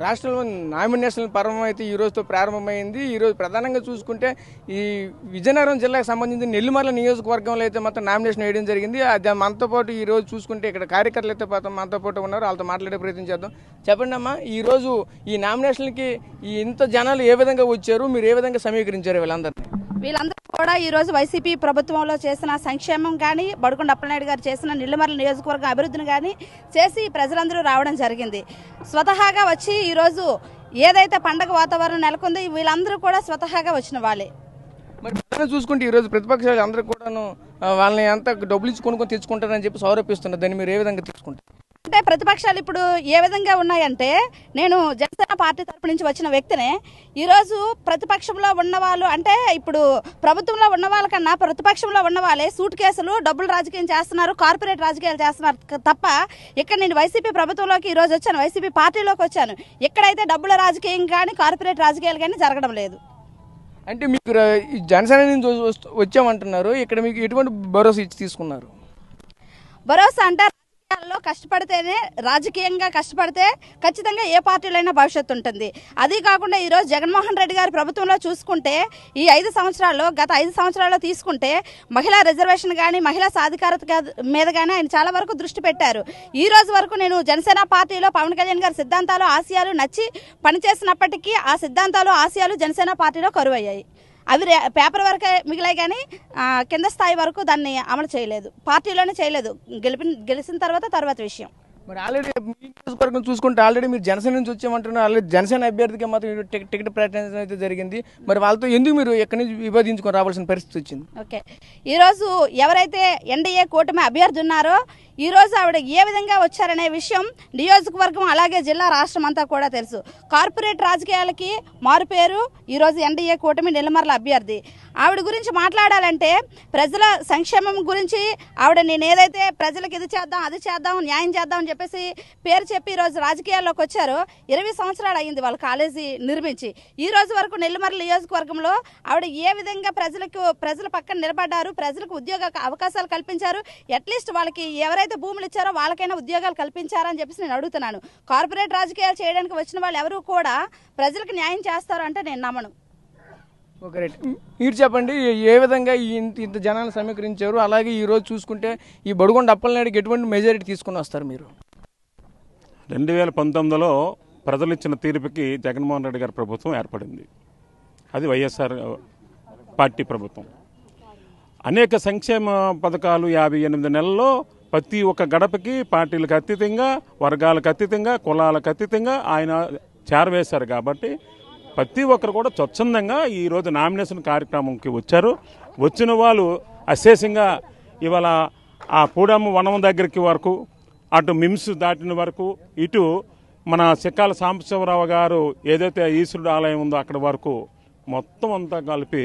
రాష్ట్రంలో నామినేషన్ల పర్వం అయితే ఈ రోజుతో ప్రారంభమైంది. ఈరోజు ప్రధానంగా చూసుకుంటే ఈ విజయనగరం జిల్లాకు సంబంధించిన నెల్లిమర్ల నియోజకవర్గంలో అయితే మొత్తం నామినేషన్ వేయడం జరిగింది. అది మనతో పాటు ఈ రోజు చూసుకుంటే ఇక్కడ కార్యకర్తలు అయితే మనతో పాటు ఉన్నారు. వాళ్ళతో మాట్లాడే ప్రయత్నం చేద్దాం. చెప్పండి అమ్మా, ఈరోజు ఈ నామినేషన్లకి ఇంత జనాలు ఏ విధంగా వచ్చారు, మీరు ఏ విధంగా సమీకరించారు వీళ్ళందరూ కూడా ఈ రోజు వైసీపీ ప్రభుత్వంలో చేసిన సంక్షేమం కానీ, బడుకొండ అప్పలనాయుడు గారు చేసిన నిల్లమర్ల నియోజకవర్గం అభివృద్ధిని కానీ చేసి ప్రజలందరూ రావడం జరిగింది. స్వతహాగా వచ్చి ఈరోజు ఏదైతే పండగ వాతావరణం నెలకొందో వీళ్ళందరూ కూడా స్వతహాగా వచ్చిన వాళ్ళే. మరి చూసుకుంటే ఈరోజు ప్రతిపక్షాలు అందరూ కూడాను వాళ్ళని అంత డబ్బులు ఇచ్చి కొనుక్కొని తెచ్చుకుంటారని చెప్పి సౌరపిస్తున్నారు. దాన్ని మీరు ఏ విధంగా తీసుకుంటారు? అంటే ప్రతిపక్షాలు ఇప్పుడు ఏ విధంగా ఉన్నాయంటే, నేను జనసేన పార్టీ తరపు నుంచి వచ్చిన వ్యక్తినే. ఈరోజు ప్రతిపక్షంలో ఉన్నవాళ్ళు అంటే ఇప్పుడు ప్రభుత్వంలో ఉన్న వాళ్ళకన్నా ప్రతిపక్షంలో ఉన్న వాళ్ళే సూట్ కేసులు డబ్బులు రాజకీయం చేస్తున్నారు, కార్పొరేట్ రాజకీయాలు చేస్తున్నారు తప్ప ఇక్కడ నేను వైసీపీ ప్రభుత్వంలోకి ఈరోజు వచ్చాను, వైసీపీ పార్టీలోకి వచ్చాను. ఎక్కడైతే డబ్బుల రాజకీయం కానీ కార్పొరేట్ రాజకీయాలు కానీ జరగడం లేదు. అంటే మీకు జనసేన నుంచి వచ్చామంటున్నారు, ఇక్కడ మీకు ఎటువంటి భరోసా ఇచ్చి తీసుకున్నారు? భరోసా అంటే కష్టపడితేనే, రాజకీయంగా కష్టపడితే ఖచ్చితంగా ఏ పార్టీలైనా భవిష్యత్తు ఉంటుంది. అది కాకుండా ఈరోజు జగన్మోహన్ రెడ్డి గారి ప్రభుత్వంలో చూసుకుంటే ఈ 5 సంవత్సరాల్లో, గత 5 సంవత్సరాల్లో తీసుకుంటే మహిళా రిజర్వేషన్ కానీ, మహిళా సాధికారత మీద కానీ ఆయన చాలా వరకు దృష్టి పెట్టారు. ఈ రోజు వరకు నేను జనసేన పార్టీలో పవన్ కళ్యాణ్ గారి సిద్ధాంతాలు, ఆశయాలు నచ్చి పనిచేసినప్పటికీ ఆ సిద్ధాంతాలు, ఆశయాలు జనసేన పార్టీలో కరువయ్యాయి. అవి పేపర్ వరకే మిగిలాయి కానీ కింద స్థాయి వరకు దాన్ని అమలు చేయలేదు, పార్టీలోనే చేయలేదు. గెలిచిన తర్వాత విషయం. మరి ఆల్రెడీ మీ నియోజకవర్గం చూసుకుంటే ఆల్రెడీ మీరు జనసేన నుంచి వచ్చామంటున్నారు. ఆల్రెడీ జనసేన అభ్యర్థికి మాత్రం టికెట్ ప్రకటించడం అయితే జరిగింది. మరి వాళ్ళతో ఎందుకు మీరు ఎక్కడి నుంచి విభజించుకొని రావాల్సిన పరిస్థితి వచ్చింది? ఓకే, ఈరోజు ఎవరైతే ఎన్డీఏ కూటమి అభ్యర్థి ఉన్నారో ఈరోజు ఆవిడ ఏ విధంగా వచ్చారనే విషయం నియోజకవర్గం అలాగే జిల్లా, రాష్ట్రం అంతా కూడా తెలుసు. కార్పొరేట్ రాజకీయాలకి మారుపేరు ఈరోజు ఎన్డీఏ కూటమి నిల్లమర్ల అభ్యర్థి. ఆవిడ గురించి మాట్లాడాలంటే ప్రజల సంక్షేమం గురించి ఆవిడ నేను ఏదైతే ప్రజలకు ఇది చేద్దాం, అది చేద్దాం, న్యాయం చేద్దాం అని చెప్పేసి పేరు చెప్పి ఈరోజు రాజకీయాల్లోకి వచ్చారు. 20 సంవత్సరాలు అయ్యింది వాళ్ళ కాలేజీ నిర్మించి. ఈ రోజు వరకు నెల్లిమర్ల నియోజకవర్గంలో ఆవిడ ఏ విధంగా ప్రజల పక్కన నిలబడ్డారు, ప్రజలకు ఉద్యోగ అవకాశాలు కల్పించారు, అట్లీస్ట్ వాళ్ళకి ఎవరైతే భూములు ఇచ్చారో వాళ్ళకైనా ఉద్యోగాలు కల్పించారని చెప్పేసి నేను అడుగుతున్నాను. కార్పొరేట్ రాజకీయాలు చేయడానికి వచ్చిన వాళ్ళు ఎవరు కూడా ప్రజలకు న్యాయం చేస్తారు అంటే నేను నమ్మను. Okay, right. మీరు చెప్పండి, ఏ విధంగా ఇంత జనాలు సమీకరించారు? అలాగే ఈరోజు చూసుకుంటే ఈ బడుకొండ అప్పలనాయుడికి ఎటువంటి మెజారిటీ తీసుకుని వస్తారు మీరు? 2019లో ప్రజలు ఇచ్చిన తీర్పుకి జగన్మోహన్ రెడ్డి గారి ప్రభుత్వం ఏర్పడింది. అది వైఎస్ఆర్ పార్టీ ప్రభుత్వం. అనేక సంక్షేమ పథకాలు 58 నెలల్లో ప్రతి ఒక్క గడపకి పార్టీలకు అతీతంగా, వర్గాలకు అతీతంగా, కులాలకు అతీతంగా ఆయన చేరవేశారు. కాబట్టి ప్రతి ఒక్కరు కూడా స్వచ్ఛందంగా ఈరోజు నామినేషన్ కార్యక్రమంకి వచ్చారు. వచ్చిన వాళ్ళు అశేషంగా ఇవాళ ఆ పూడమ్మ వనం దగ్గరికి వరకు, అటు మిమ్స్ దాటిన వరకు, ఇటు మన చిక్కాల సాంబశివరావు గారు ఏదైతే ఈశ్వరుడు ఆలయం ఉందో అక్కడ వరకు మొత్తం అంతా కలిపి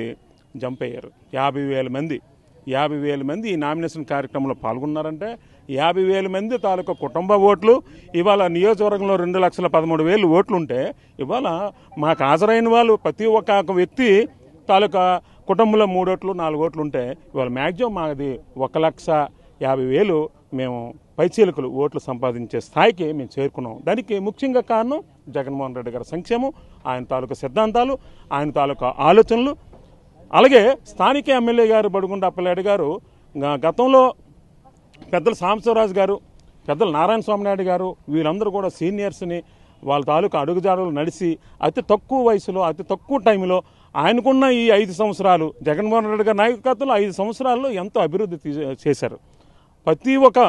జంప్ అయ్యారు. 50,000 మంది ఈ నామినేషన్ కార్యక్రమంలో పాల్గొన్నారంటే 50,000 మంది తాలూకా కుటుంబ ఓట్లు. ఇవాళ నియోజకవర్గంలో 2,13,000 ఓట్లు ఉంటే ఇవాళ మాకు హాజరైన వాళ్ళు ప్రతి ఒక్క వ్యక్తి తాలూకా కుటుంబంలో 3 ఓట్లు 4 ఓట్లు ఉంటే ఇవాళ మ్యాక్సిమం మాది 1,50,000 మేము పైచీలకులు ఓట్లు సంపాదించే స్థాయికి మేము చేరుకున్నాం. దానికి ముఖ్యంగా కారణం జగన్మోహన్ రెడ్డి గారి సంక్షేమం, ఆయన తాలూకా సిద్ధాంతాలు, ఆయన తాలూకా ఆలోచనలు. అలాగే స్థానిక ఎమ్మెల్యే గారు బడుకొండ అప్పలనాయుడు గారు గతంలో పెద్దలు సాంబశివరాజు గారు, పెద్దలు నారాయణ స్వామినాయుడు గారు వీళ్ళందరూ కూడా సీనియర్స్ని వాళ్ళ తాలూకా అడుగుజాడలు నడిచి అతి తక్కువ వయసులో, అతి తక్కువ టైంలో ఆయనకున్న ఈ 5 సంవత్సరాలు జగన్మోహన్ రెడ్డి గారి నాయకత్వంలో 5 సంవత్సరాల్లో ఎంతో అభివృద్ధి చేశారు. ప్రతి ఒక్క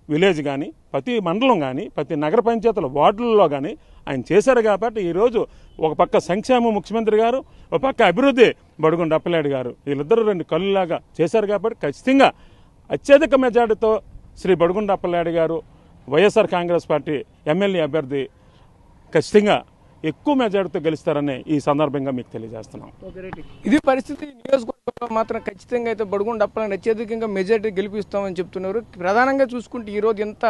విలేజ్ కానీ, ప్రతి మండలం కానీ, ప్రతి నగర పంచాయతీల వార్డులలో కానీ ఆయన చేశారు. కాబట్టి ఈరోజు ఒక పక్క సంక్షేమ ముఖ్యమంత్రి గారు, ఒక పక్క అభివృద్ధి బడుకొండ అప్పలనాయుడు గారు, వీళ్ళిద్దరూ 2 కళ్ళులాగా చేశారు. కాబట్టి ఖచ్చితంగా అత్యధిక మెజార్టీతో శ్రీ బడుకొండ అప్పలనాయుడు గారు వైఎస్ఆర్ కాంగ్రెస్ పార్టీ ఎమ్మెల్యే అభ్యర్థి ఖచ్చితంగా ఎక్కువ మెజార్టీతో గెలుస్తారని ఈ సందర్భంగా మీకు తెలియజేస్తున్నాం. ఇది పరిస్థితి. నియోజకవర్గంలో మాత్రం ఖచ్చితంగా అయితే బడుగుండ అప్పలని అత్యధికంగా మెజార్టీ గెలిపిస్తామని చెప్తున్నారు. ప్రధానంగా చూసుకుంటే ఈరోజు ఎంత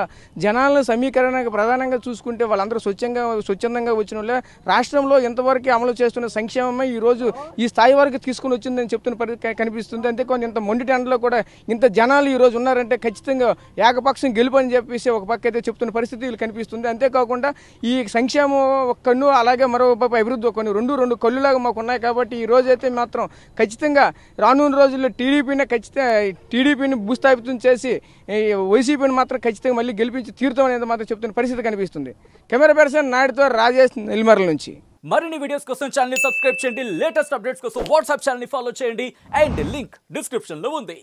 జనాలను సమీకరణ ప్రధానంగా చూసుకుంటే వాళ్ళందరూ స్వచ్ఛందంగా వచ్చిన వాళ్ళే. రాష్ట్రంలో ఎంతవరకు అమలు చేస్తున్న సంక్షేమమే ఈరోజు ఈ స్థాయి వరకు తీసుకుని వచ్చిందని చెప్తున్న కనిపిస్తుంది. అంతేకాదు ఇంత మొండి టెండలో కూడా ఇంత జనాలు ఈరోజు ఉన్నారంటే ఖచ్చితంగా ఏకపక్షం గెలుపు అని చెప్పేసి ఒక పక్క అయితే చెప్తున్న పరిస్థితి కనిపిస్తుంది. అంతేకాకుండా ఈ సంక్షేమం ఒక కన్ను, అలాగే మరో పక్క అభివృద్ధి కొన్ని రెండు కళ్ళులాగా మాకు ఉన్నాయి. కాబట్టి ఈ రోజు అయితే మాత్రం ఖచ్చితంగా రానున్న రోజుల్లో టీడీపీని భూస్థాపితం చేసి వైసీపీని మాత్రం ఖచ్చితంగా మళ్ళీ గెలిపించి తీరుతాం అనేది మాత్రం చెప్తున్న పరిస్థితి కనిపిస్తుంది. కెమెరా పర్సన్ నాయుడుతో రాజేష్, నెల్లిమర్ల నుంచి. మరిన్ని వీడియోస్ కోసం ఛానల్ ని సబ్స్క్రైబ్ చేయండి. లేటెస్ట్ అప్డేట్స్ కోసం వాట్సాప్ ఛానల్ ని ఫాలో చేయండి. అండ్ లింక్ డిస్క్రిప్షన్ లో ఉంది.